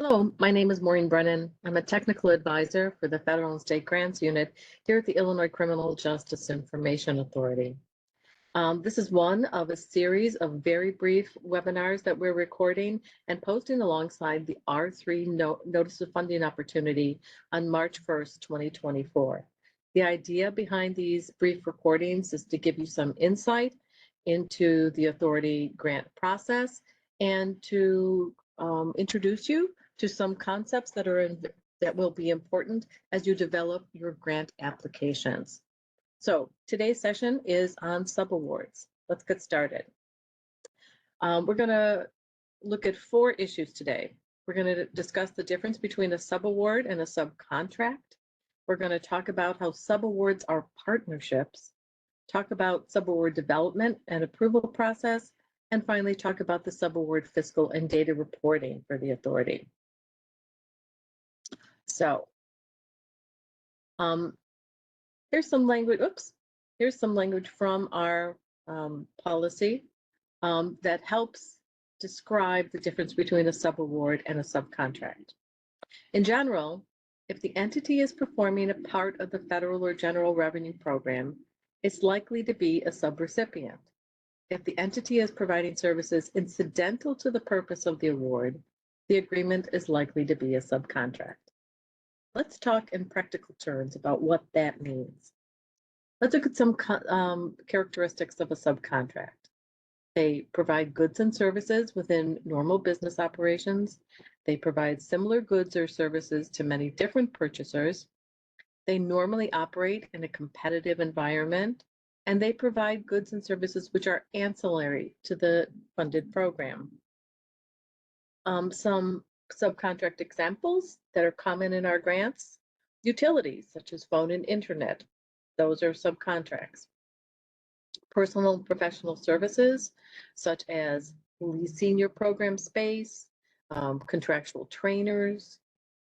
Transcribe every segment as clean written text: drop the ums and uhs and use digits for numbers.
Hello, my name is Maureen Brennan. I'm a technical advisor for the Federal and State Grants Unit here at the Illinois Criminal Justice Information Authority. This is one of a series of very brief webinars that we're recording and posting alongside the R3 Notice of Funding Opportunity on March 1st, 2024. The idea behind these brief recordings is to give you some insight into the authority grant process and to introduce you to some concepts that will be important as you develop your grant applications. So today's session is on subawards. Let's get started. We're going to look at 4 issues today. We're going to discuss the difference between a subaward and a subcontract. We're going to talk about how subawards are partnerships, talk about subaward development and approval process, and finally talk about the subaward fiscal and data reporting for the authority. So here's some language, here's some language from our policy that helps describe the difference between a subaward and a subcontract. In general, if the entity is performing a part of the federal or general revenue program, it's likely to be a subrecipient. If the entity is providing services incidental to the purpose of the award, the agreement is likely to be a subcontract. Let's talk in practical terms about what that means. Let's look at some characteristics of a subcontract. They provide goods and services within normal business operations. They provide similar goods or services to many different purchasers. They normally operate in a competitive environment, and they provide goods and services which are ancillary to the funded program. Some subcontract examples that are common in our grants: utilities such as phone and internet, those are subcontracts. Personal and professional services such as leasing your program space, contractual trainers,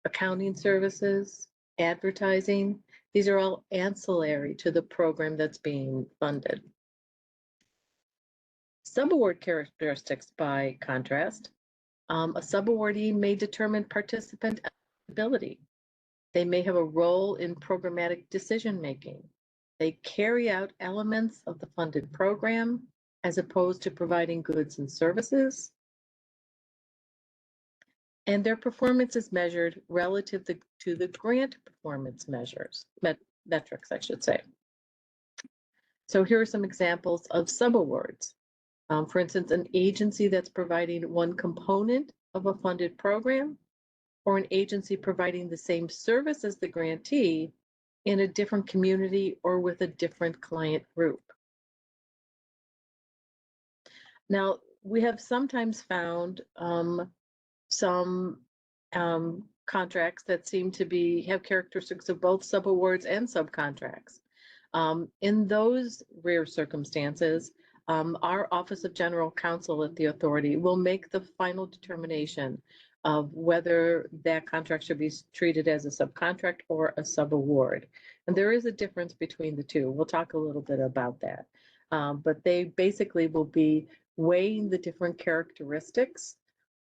accounting services, advertising, these are all ancillary to the program that's being funded. Subaward characteristics, by contrast, a subawardee may determine participant eligibility. They may have a role in programmatic decision-making. They carry out elements of the funded program as opposed to providing goods and services. And their performance is measured relative to the grant performance metrics, I should say. So here are some examples of subawards. For instance, an agency that's providing one component of a funded program, or an agency providing the same service as the grantee in a different community or with a different client group. Now, we have sometimes found some contracts that seem to have characteristics of both subawards and subcontracts. In those rare circumstances, our Office of General Counsel at the authority will make the final determination of whether that contract should be treated as a subcontract or a subaward. And there is a difference between the two. We'll talk a little bit about that. But they basically will be weighing the different characteristics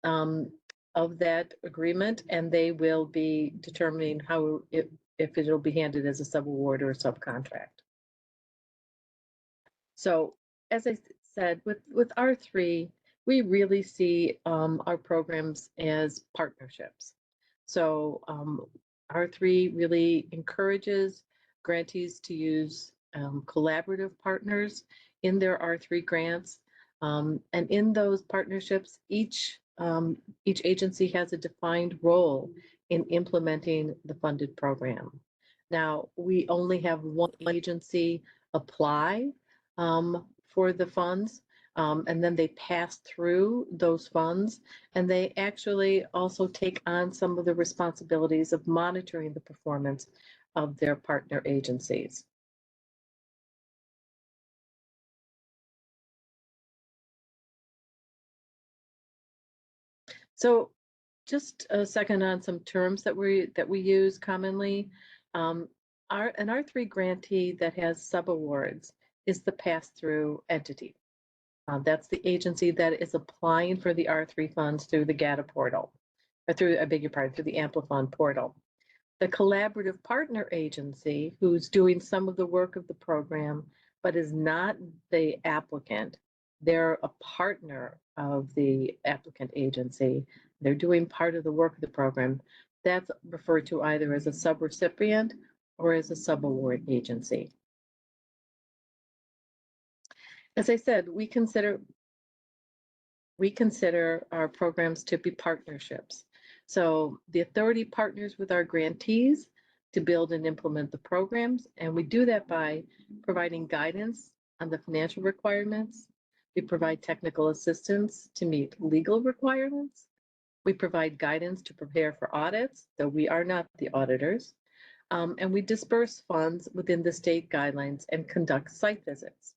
of that agreement, and they will be determining if it'll be handed as a subaward or a subcontract. So, as I said, with R3, we really see our programs as partnerships. So R3 really encourages grantees to use collaborative partners in their R3 grants. And in those partnerships, each agency has a defined role in implementing the funded program. Now, we only have one agency apply for the funds, and then they pass through those funds, and they actually also take on some of the responsibilities of monitoring the performance of their partner agencies. So just a second on some terms that we use commonly. An R3 grantee that has subawards is the pass-through entity. That's the agency that is applying for the R3 funds through the GATA portal. I beg your pardon, through the Amplifon portal. The collaborative partner agency, who's doing some of the work of the program, but is not the applicant, they're a partner of the applicant agency. They're doing part of the work of the program. That's referred to either as a subrecipient or as a subaward agency. As I said, we consider our programs to be partnerships. So the authority partners with our grantees to build and implement the programs, and we do that by providing guidance on the financial requirements. We provide technical assistance to meet legal requirements. We provide guidance to prepare for audits, though we are not the auditors. And we disperse funds within the state guidelines and conduct site visits.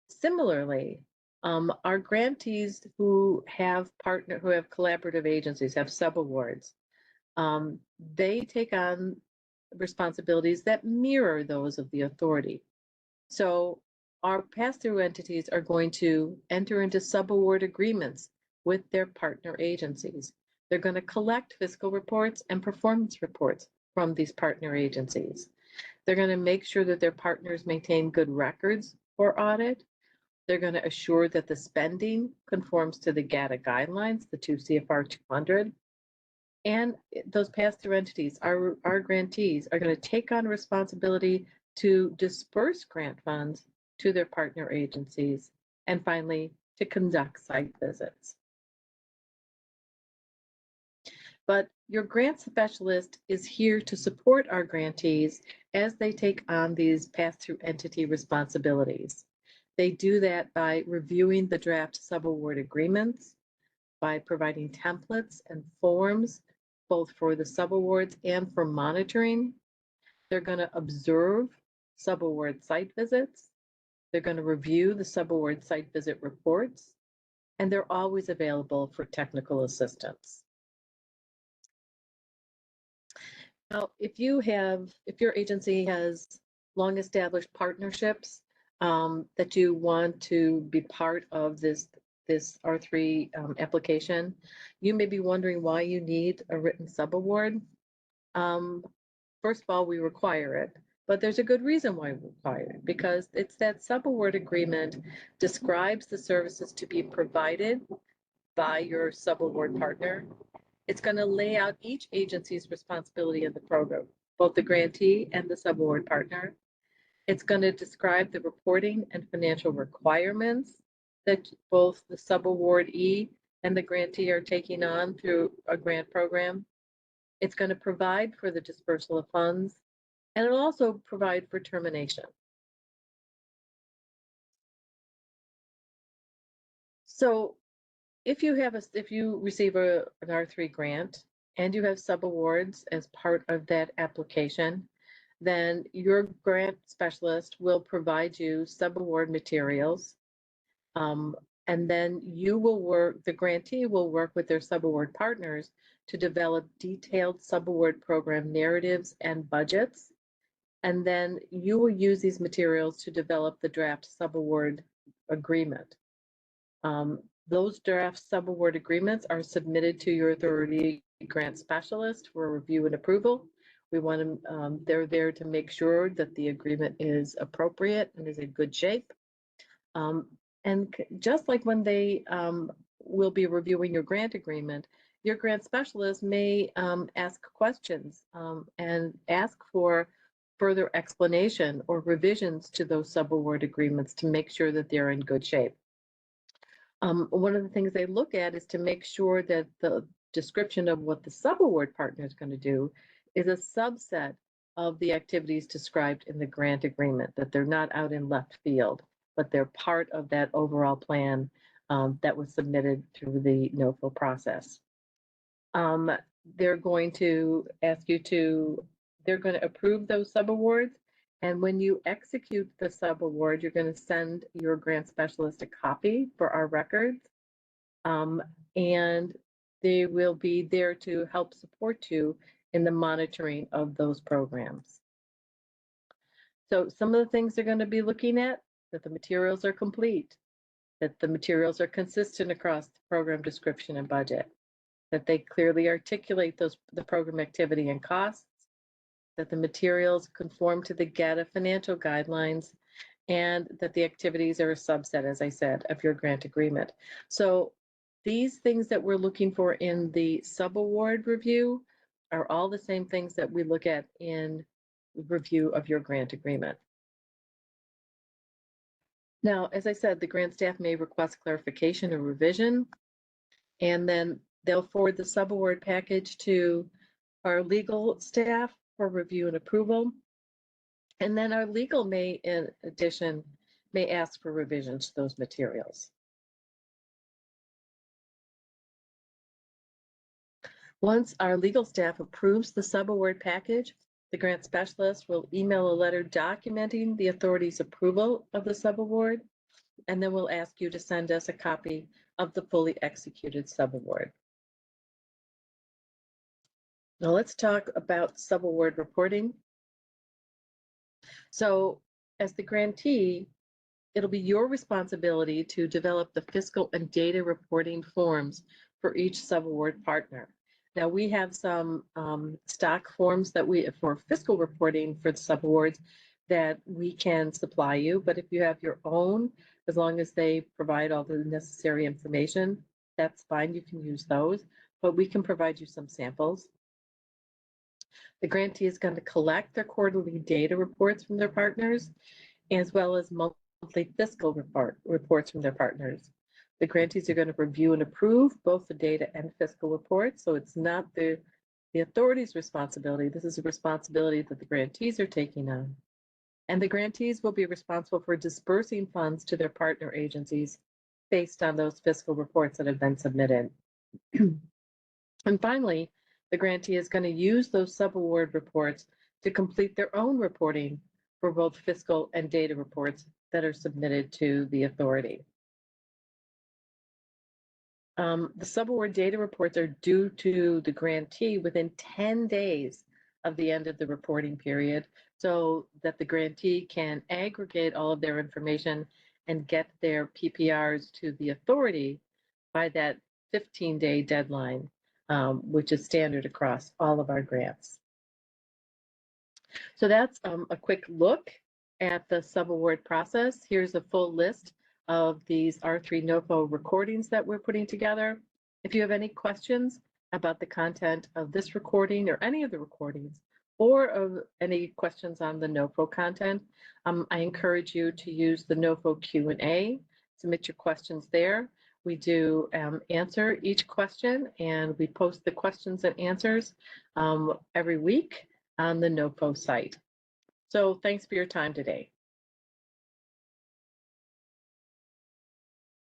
Similarly, our grantees who have collaborative agencies, have subawards, they take on responsibilities that mirror those of the authority. So our pass-through entities are going to enter into subaward agreements with their partner agencies. They're going to collect fiscal reports and performance reports from these partner agencies. They're going to make sure that their partners maintain good records for audit. They're going to assure that the spending conforms to the GATA guidelines, the 2 CFR 200. And those pass-through entities, our grantees, are going to take on responsibility to disperse grant funds to their partner agencies, and finally, to conduct site visits. But your grant specialist is here to support our grantees as they take on these pass-through entity responsibilities. They do that by reviewing the draft subaward agreements, by providing templates and forms, both for the subawards and for monitoring. They're going to observe subaward site visits. They're going to review the subaward site visit reports, and they're always available for technical assistance. Now, if your agency has long-established partnerships that you want to be part of this R3 application, you may be wondering why you need a written subaward. First of all, we require it, but there's a good reason why we require it, because it's that subaward agreement describes the services to be provided by your subaward partner. It's going to lay out each agency's responsibility in the program, both the grantee and the subaward partner. It's going to describe the reporting and financial requirements that both the subawardee and the grantee are taking on through a grant program. It's going to provide for the dispersal of funds, and it'll also provide for termination. So if you receive an R3 grant and you have subawards as part of that application, then your grant specialist will provide you subaward materials. And then the grantee will work with their subaward partners to develop detailed subaward program narratives and budgets. And then you will use these materials to develop the draft subaward agreement. Those draft subaward agreements are submitted to your authority grant specialist for review and approval. They're there to make sure that the agreement is appropriate and is in good shape. And just like when they will be reviewing your grant agreement, your grant specialist may ask questions and ask for further explanation or revisions to those subaward agreements to make sure that they're in good shape. One of the things they look at is to make sure that the description of what the subaward partner is going to do is a subset of the activities described in the grant agreement, that they're not out in left field, but they're part of that overall plan that was submitted through the NOFO process. They're going to approve those subawards. And when you execute the subaward, you're going to send your grant specialist a copy for our records. And they will be there to help support you in the monitoring of those programs. So some of the things they're going to be looking at: that the materials are complete, that the materials are consistent across the program description and budget, that they clearly articulate the program activity and costs, that the materials conform to the GATA financial guidelines, and that the activities are a subset, as I said, of your grant agreement. So these things that we're looking for in the subaward review are all the same things that we look at in review of your grant agreement. Now, as I said, the grant staff may request clarification or revision, and then they'll forward the subaward package to our legal staff for review and approval. And then our legal may, in addition, may ask for revisions to those materials. Once our legal staff approves the subaward package, the grant specialist will email a letter documenting the authority's approval of the subaward, and then we'll ask you to send us a copy of the fully executed subaward. Now let's talk about subaward reporting. So as the grantee, it'll be your responsibility to develop the fiscal and data reporting forms for each subaward partner. Now we have some stock forms that for fiscal reporting for the subawards that we can supply you, but if you have your own, as long as they provide all the necessary information, that's fine, you can use those, but we can provide you some samples. The grantee is going to collect their quarterly data reports from their partners, as well as monthly fiscal reports from their partners. The grantees are going to review and approve both the data and fiscal reports, so it's not the authority's responsibility. This is a responsibility that the grantees are taking on. And the grantees will be responsible for dispersing funds to their partner agencies based on those fiscal reports that have been submitted. And finally, the grantee is going to use those subaward reports to complete their own reporting for both fiscal and data reports that are submitted to the authority. The subaward data reports are due to the grantee within 10 days of the end of the reporting period, so that the grantee can aggregate all of their information and get their PPRs to the authority by that 15-day deadline, which is standard across all of our grants. So that's a quick look at the subaward process. Here's a full list of these R3 NOFO recordings that we're putting together. If you have any questions about the content of this recording or any of the recordings, or of any questions on the NOFO content, I encourage you to use the NOFO Q&A, submit your questions there. We do answer each question, and we post the questions and answers every week on the NOFO site. So thanks for your time today.